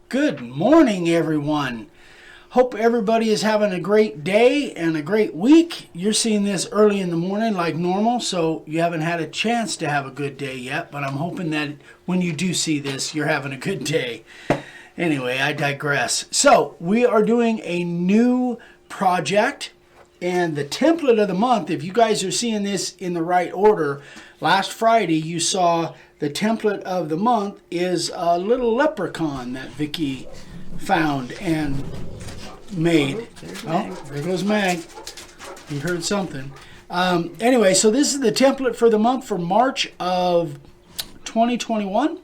Good morning, everyone. Hope everybody is having a great day and a great week. You're seeing this early in the morning like normal, so you haven't had a chance to have a good day yet, but I'm hoping that when you do see this, you're having a good day. Anyway, I digress. So, we are doing a new project, and the template of the month, if you guys are seeing this in the right order, last Friday you saw the template of the month is a little leprechaun that Vicky found and made. Oh, there goes Mag. You heard something. Anyway, so this is the template for the month for March of 2021.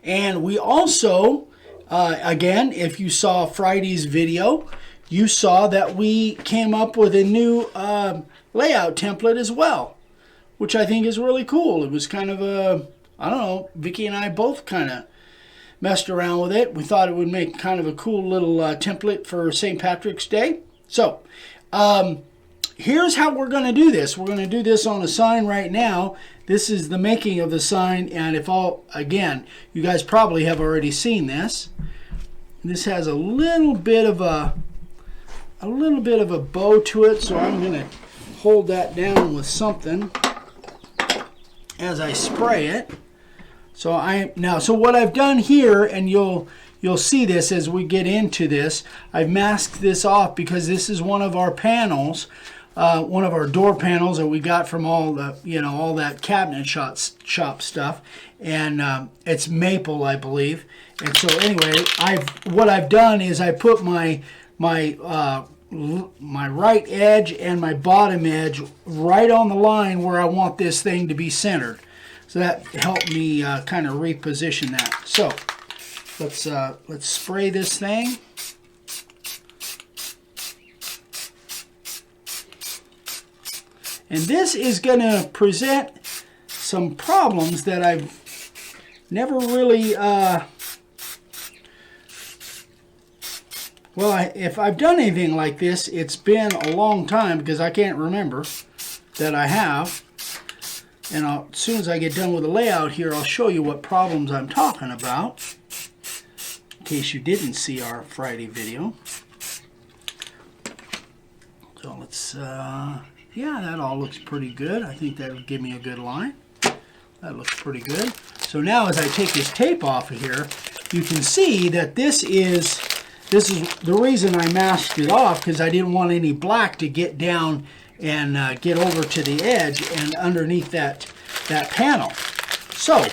And we also, again, if you saw Friday's video, you saw that we came up with a new layout template as well, which I think is really cool. It was kind of a, I don't know, Vicky and I both kind of messed around with it. We thought it would make kind of a cool little template for St. Patrick's Day. So, here's how we're going to do this. We're going to do this on a sign right now. This is the making of the sign, and again, you guys probably have already seen this. This has a little bit of a bow to it, so I'm going to hold that down with something as I spray it. So what I've done here, and you'll see this as we get into this, I've masked this off because this is one of our panels, one of our door panels that we got from all that cabinet shop stuff, and it's maple, I believe. And so anyway, what I've done is I put my right edge and my bottom edge right on the line where I want this thing to be centered. So that helped me kind of reposition that. So let's spray this thing. And this is going to present some problems that I've never really if I've done anything like this, it's been a long time because I can't remember that I have. And as soon as I get done with the layout here, I'll show you what problems I'm talking about, in case you didn't see our Friday video. So let's, yeah, that all looks pretty good. I think that would give me a good line. That looks pretty good. So now as I take this tape off of here, you can see that this is the reason I masked it off, because I didn't want any black to get down and get over to the edge and underneath that panel. So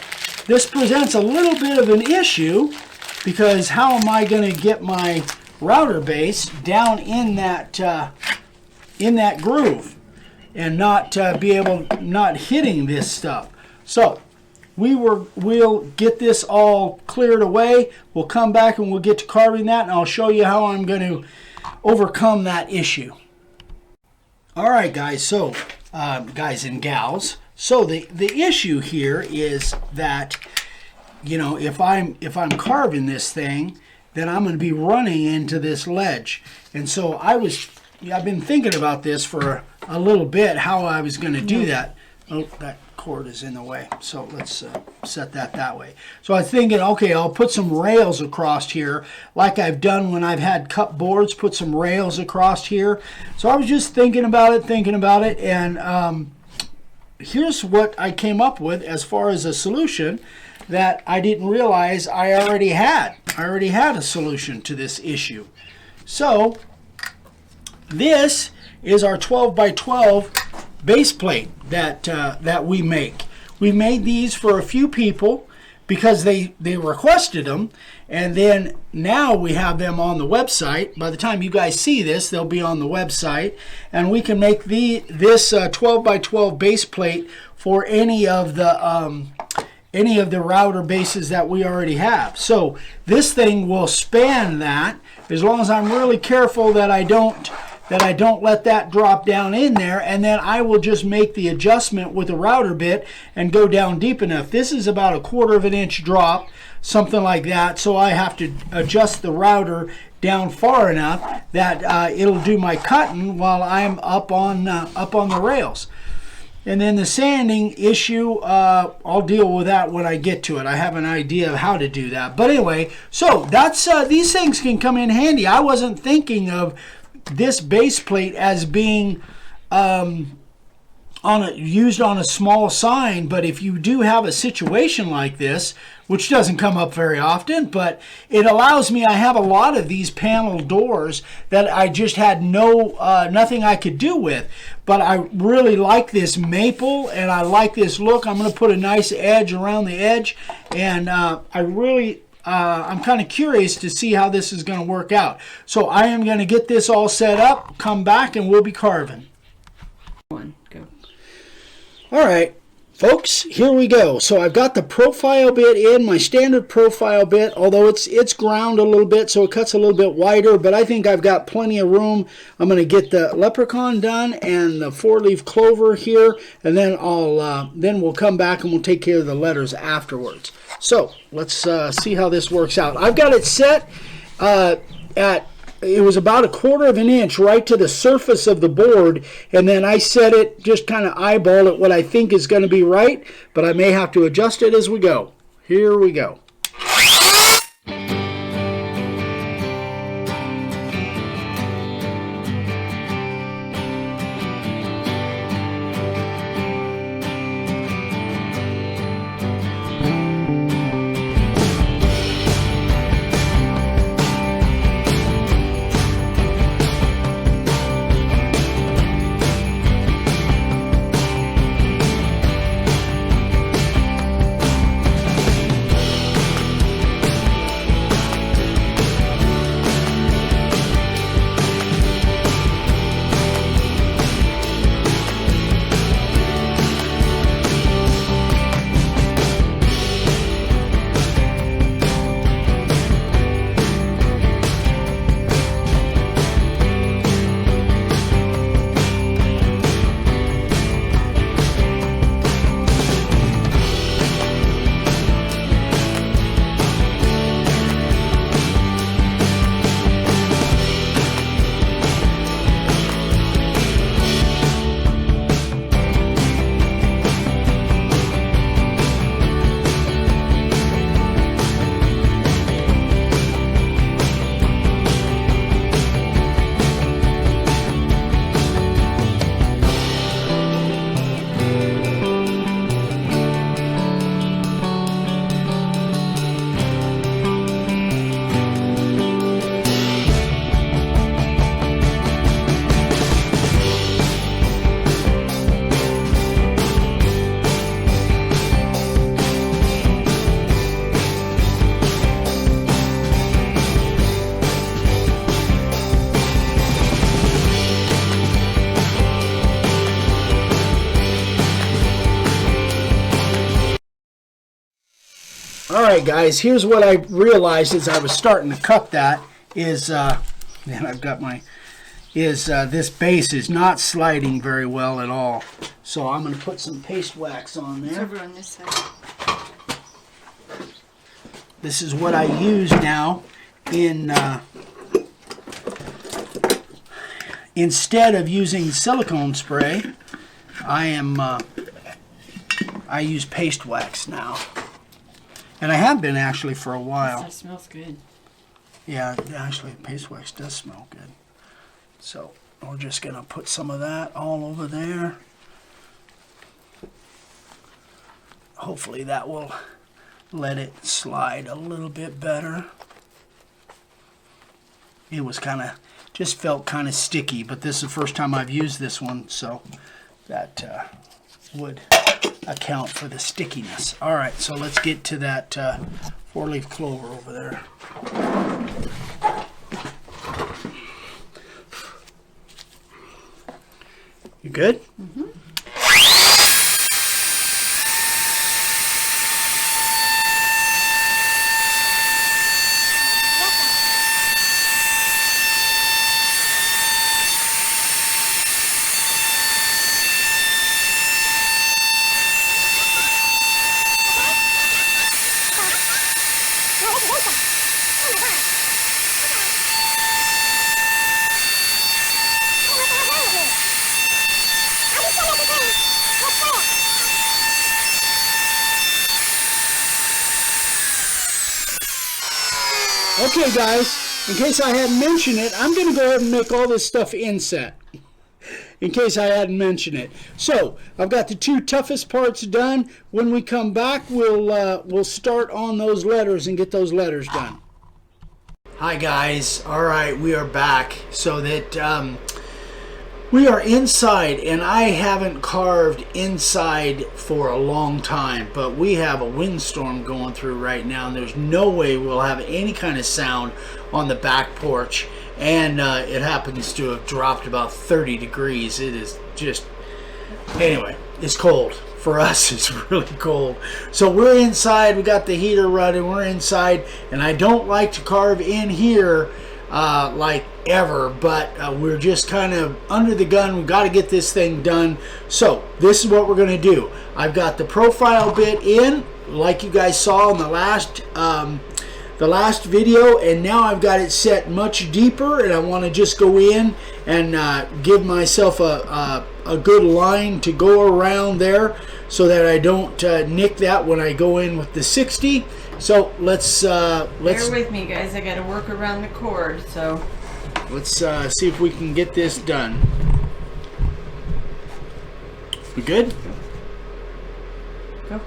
this presents a little bit of an issue, because how am I going to get my router base down in that groove and not hitting this stuff? So we'll get this all cleared away. We'll come back and we'll get to carving that, and I'll show you how I'm going to overcome that issue. All right, guys. So, guys and gals. So the issue here is that, if I'm carving this thing, then I'm going to be running into this ledge. And so I've been thinking about this for a little bit, how I was going to do that. Oh, that cord is in the way. So let's set that way. So I'm thinking, okay, I'll put some rails across here, like I've done when I've had cup boards, put some rails across here. So I was just thinking about it, and here's what I came up with as far as a solution that I didn't realize I already had. I already had a solution to this issue. So this is our 12 by 12 base plate that we make. We made these for a few people because they requested them, and then now we have them on the website. By the time you guys see this, they'll be on the website, and we can make this 12 by 12 base plate for any of the router bases that we already have. So this thing will span that, as long as I'm really careful that I don't let that drop down in there, and then I will just make the adjustment with the router bit and go down deep enough. This is about a 1/4 of an inch drop, something like that, so I have to adjust the router down far enough that it'll do my cutting while I'm up on the rails. And then the sanding issue, I'll deal with that when I get to it. I have an idea of how to do that. But anyway, so that's these things can come in handy. I wasn't thinking of this base plate as being used on a small sign, but if you do have a situation like this, which doesn't come up very often, but it allows me, I have a lot of these panel doors that I just had nothing I could do with, but I really like this maple and I like this look. I'm going to put a nice edge around the edge, and I'm kind of curious to see how this is going to work out. So I am going to get this all set up, come back, and we'll be carving. Go. All right, folks, here we go. So I've got the profile bit in, my standard profile bit, although it's ground a little bit, so it cuts a little bit wider, but I think I've got plenty of room. I'm going to get the leprechaun done and the 4-leaf clover here, and then then we'll come back and we'll take care of the letters afterwards. So let's see how this works out. I've got it set it was about 1/4 of an inch right to the surface of the board, and then I set it, just kind of eyeball it what I think is going to be right, but I may have to adjust it as we go. Here we go. Alright guys, here's what I realized as I was starting to cut that is, and I've got my, this base is not sliding very well at all. So I'm going to put some paste wax on there. It's over on this side. This is what I use now in, instead of using silicone spray, I use paste wax now. And I have been actually for a while. That smells good. Yeah, actually paste wax does smell good. So we're just going to put some of that all over there. Hopefully that will let it slide a little bit better. It was just felt kind of sticky, but this is the first time I've used this one, so that would account for the stickiness. All right, so let's get to that 4-leaf clover over there. You good? Mm-hmm. Okay, guys, in case I hadn't mentioned it, I'm going to go ahead and make all this stuff inset. In case I hadn't mentioned it. So, I've got the 2 toughest parts done. When we come back, we'll start on those letters and get those letters done. Hi, guys. All right, we are back. So that we are inside, and I haven't carved inside for a long time, but we have a windstorm going through right now, and there's no way we'll have any kind of sound on the back porch. And it happens to have dropped about 30 degrees. It is just, anyway, it's cold. For us, it's really cold. So we're inside. We got the heater running. We're inside, and I don't like to carve in here like ever, but we're just kind of under the gun. We've got to get this thing done. So this is what we're going to do. I've got the profile bit in, like you guys saw in the last video, and now I've got it set much deeper, and I want to just go in and give myself a good line to go around there so that I don't nick that when I go in with the 60. So let's bear with me, guys. I got to work around the cord, so let's see if we can get this done. We good? go.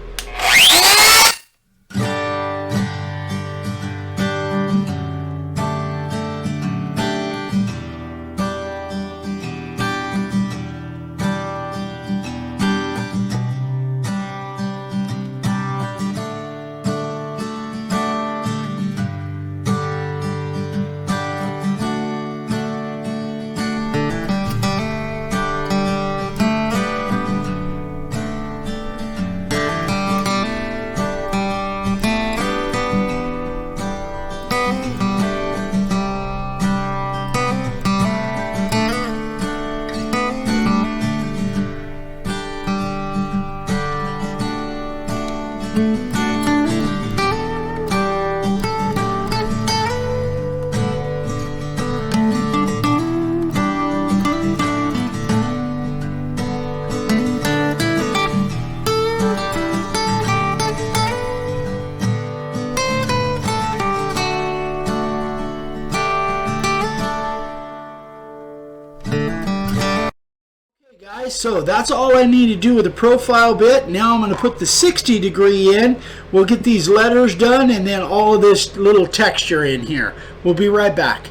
So that's all I need to do with the profile bit. Now I'm going to put the 60 degree in. We'll get these letters done and then all of this little texture in here. We'll be right back.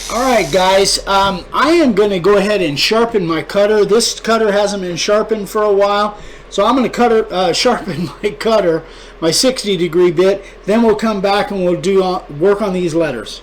Alright guys, I am going to go ahead and sharpen my cutter. This cutter hasn't been sharpened for a while, so I'm going to sharpen my cutter, my 60 degree bit. Then we'll come back and we'll do work on these letters.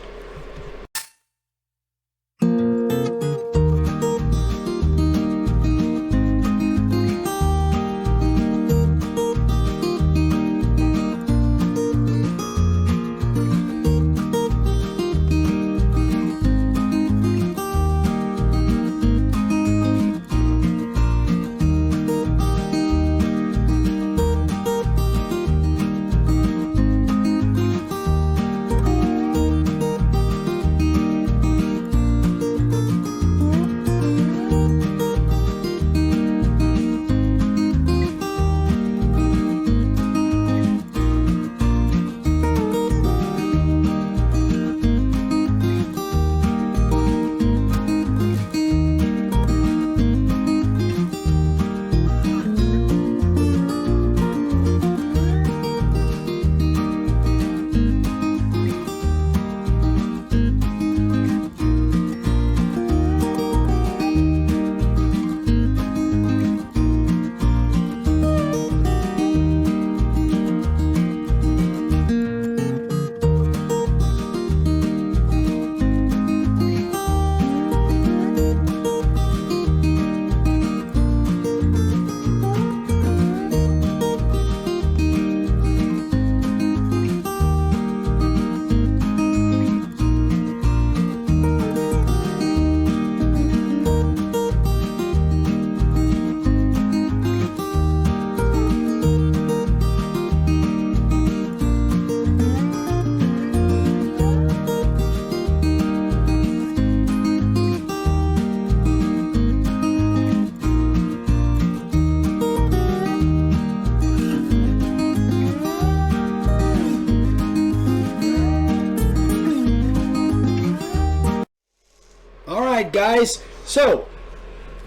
guys, so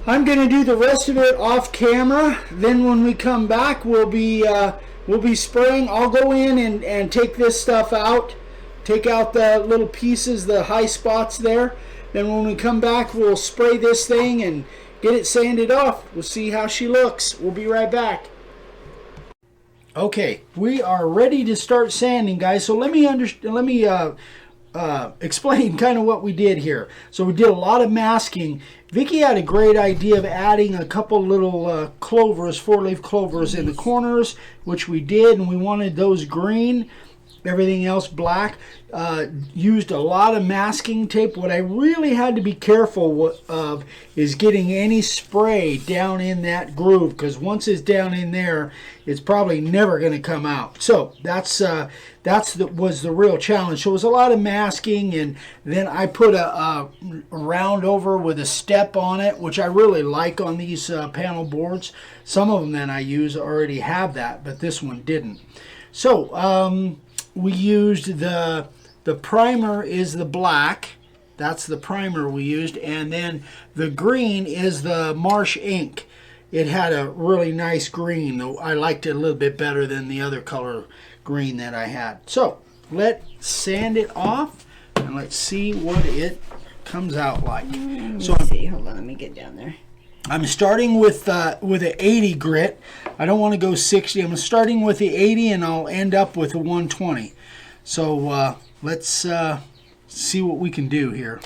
I'm going to do the rest of it off camera. Then when we come back, we'll be spraying. I'll go in and take this stuff out, take out the little pieces, the high spots there. Then when we come back, we'll spray this thing and get it sanded off. We'll see how she looks. We'll be right back. Okay, we are ready to start sanding, guys. So let me explain kind of what we did here. So we did a lot of masking. Vicki had a great idea of adding a couple little clovers, 4-leaf clovers in the corners, which we did, and we wanted those green, everything else black. Used a lot of masking tape. What I really had to be careful of is getting any spray down in that groove, because once it's down in there, it's probably never going to come out. So was the real challenge. So it was a lot of masking, and then I put a round over with a step on it, which I really like on these panel boards. Some of them that I use already have that, but this one didn't. So we used the primer is the black. That's the primer we used, and then the green is the Marsh ink. It had a really nice green, though I liked it a little bit better than the other color green that I had. So let's sand it off and let's see what it comes out like. Let's see. Hold on, let me get down there. I'm starting with an 80 grit. I don't want to go 60. I'm starting with the 80 and I'll end up with a 120. So let's see what we can do here.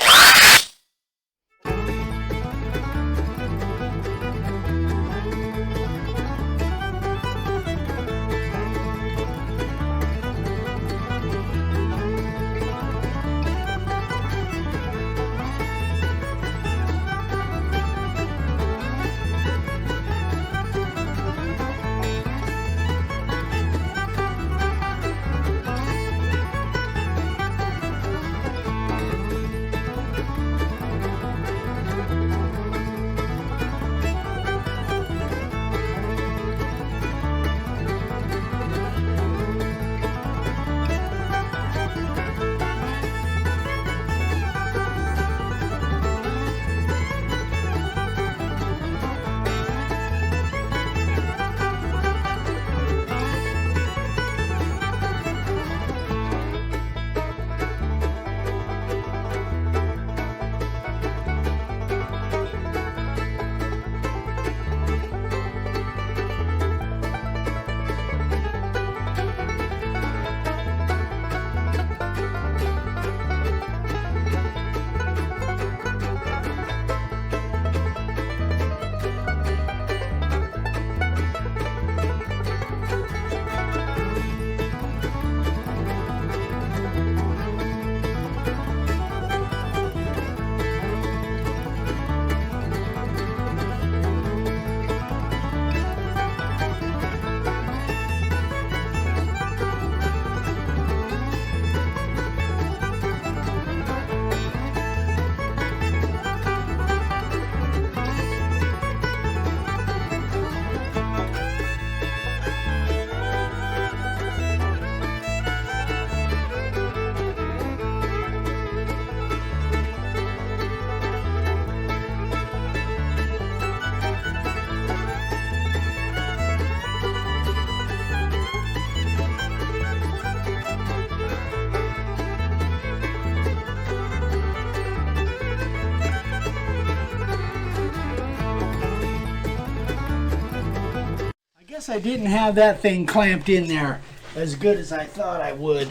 I didn't have that thing clamped in there as good as I thought I would.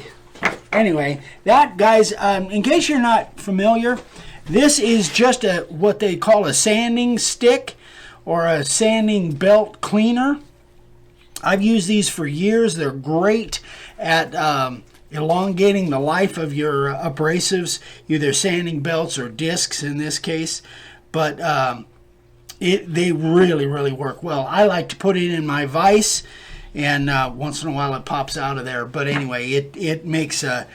Anyway, that, guys, in case you're not familiar, this is just what they call a sanding stick or a sanding belt cleaner. I've used these for years. They're great at elongating the life of your abrasives, either sanding belts or discs in this case. But they really work well. I like to put it in my vise, and once in a while it pops out of there. But anyway, it makes a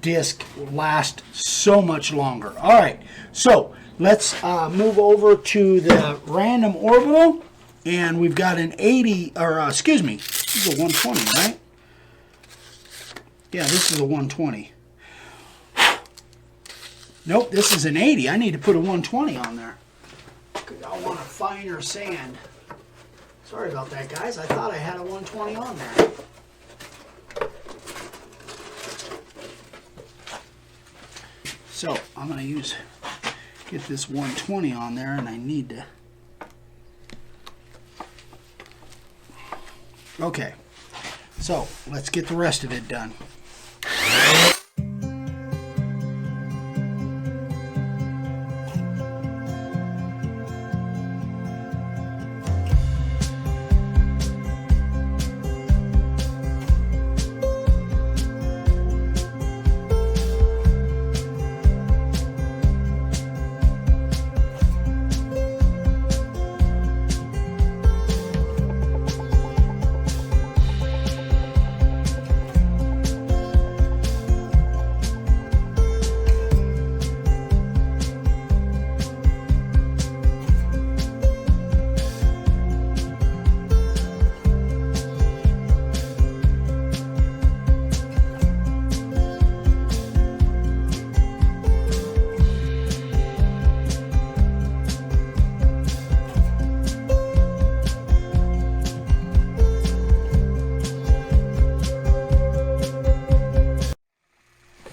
disc last so much longer. All right, so let's move over to the random orbital, and we've got an 80, or excuse me, this is a 120, right? Yeah, this is a 120. Nope, this is an 80. I need to put a 120 on there. Because I want a finer sand. Sorry about that, guys. I thought I had a 120 on there. So I'm going to get this 120 on there, and I need to. Okay, so let's get the rest of it done.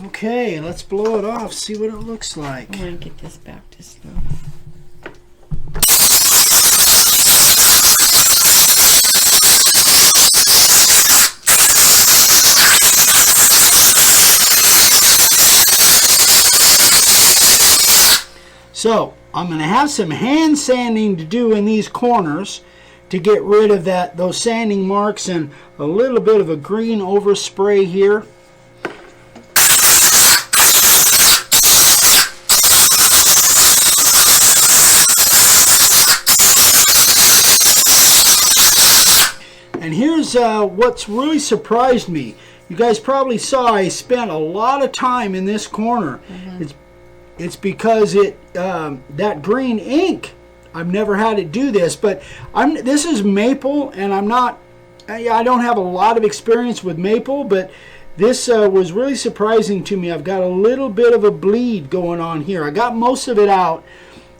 Okay, let's blow it off, see what it looks like. I'm going to get this back to slow. So, I'm going to have some hand sanding to do in these corners to get rid of those sanding marks and a little bit of a green overspray here. And here's what's really surprised me. You guys probably saw I spent a lot of time in this corner. It's because that green ink, I've never had it do this, but this is maple, and I don't have a lot of experience with maple, but this was really surprising to me. I've got a little bit of a bleed going on here. I got most of it out.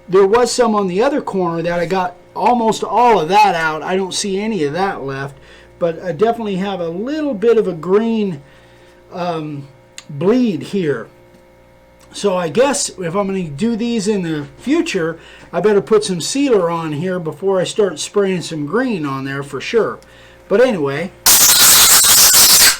There was some on the other corner that I got almost all of that out. I don't see any of that left, but I definitely have a little bit of a green bleed here. So I guess if I'm going to do these in the future, I better put some sealer on here before I start spraying some green on there for sure. But anyway,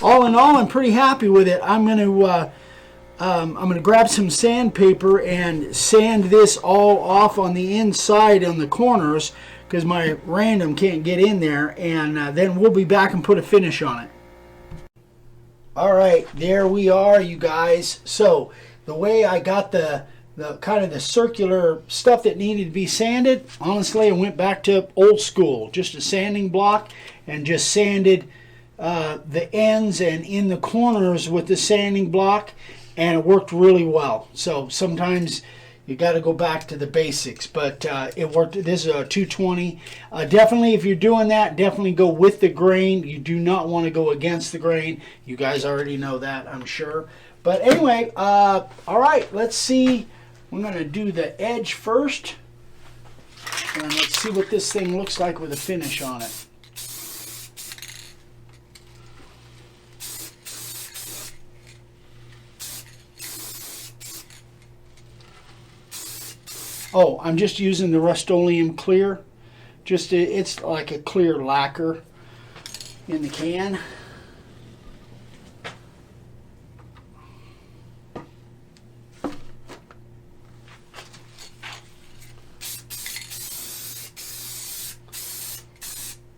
all in all, I'm pretty happy with it. I'm going to grab some sandpaper and sand this all off on the inside on the corners because my random can't get in there, and then we'll be back and put a finish on it. All right, there we are, you guys. So the way I got the kind of the circular stuff that needed to be sanded, honestly, I went back to old school, just a sanding block, and just sanded the ends and in the corners with the sanding block, and it worked really well. So sometimes you got to go back to the basics, but it worked. This is a 220. Definitely, if you're doing that, definitely go with the grain. You do not want to go against the grain. You guys already know that, I'm sure. But anyway, all right, let's see. We're going to do the edge first, and let's see what this thing looks like with a finish on it. Oh, I'm just using the Rust-Oleum clear. It's like a clear lacquer in the can.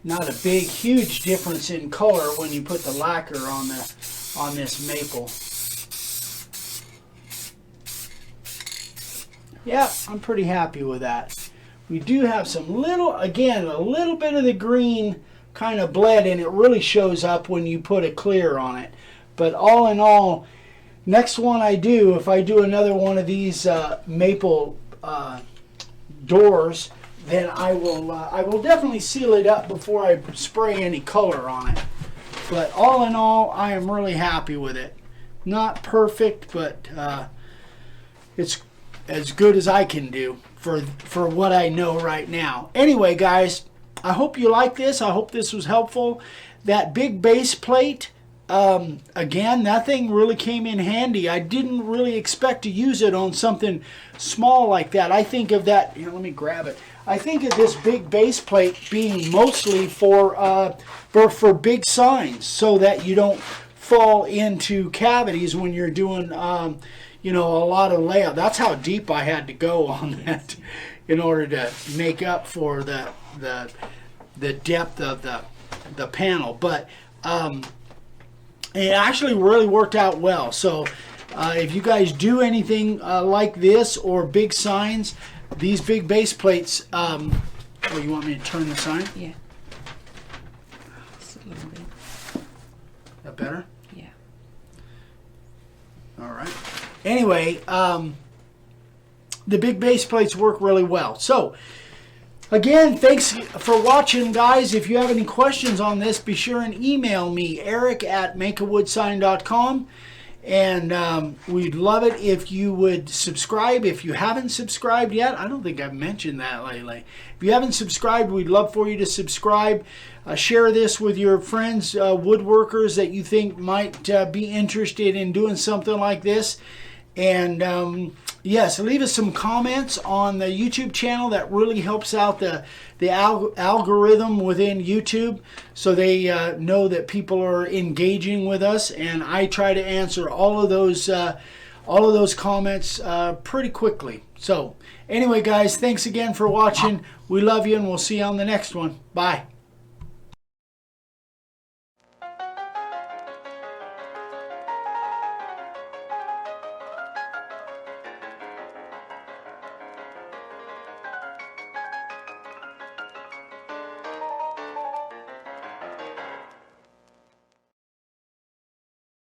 Not a big, huge difference in color when you put the lacquer on this maple. Yeah, I'm pretty happy with that. We do have some a little bit of the green kind of bled, and it really shows up when you put a clear on it. But all in all, next one I do, if I do another one of these maple doors, then I will definitely seal it up before I spray any color on it. But all in all, I am really happy with it. Not perfect, but it's as good as I can do for what I know right now. Anyway, guys, I hope you like this. I hope this was helpful. That big base plate, again, that thing really came in handy. I didn't really expect to use it on something small like that. I think of that, here, let me grab it. I think of this big base plate being mostly for big signs, so that you don't fall into cavities when you're doing you know, a lot of layout. That's how deep I had to go on that in order to make up for the depth of the panel. But it actually really worked out well. So if you guys do anything like this or big signs, these big base plates, oh, you want me to turn the sign? Yeah. Just a little bit. That better? Yeah. All right. Anyway, the big base plates work really well. So, again, thanks for watching, guys. If you have any questions on this, be sure and email me, eric@makeawoodsign.com. And we'd love it if you would subscribe. If you haven't subscribed yet, I don't think I've mentioned that lately. If you haven't subscribed, we'd love for you to subscribe. Share this with your friends, woodworkers that you think might be interested in doing something like this. And yes, leave us some comments on the YouTube channel. That really helps out the algorithm within YouTube, so they know that people are engaging with us. And I try to answer all of those comments pretty quickly. So anyway, guys, thanks again for watching. We love you, and we'll see you on the next one. Bye.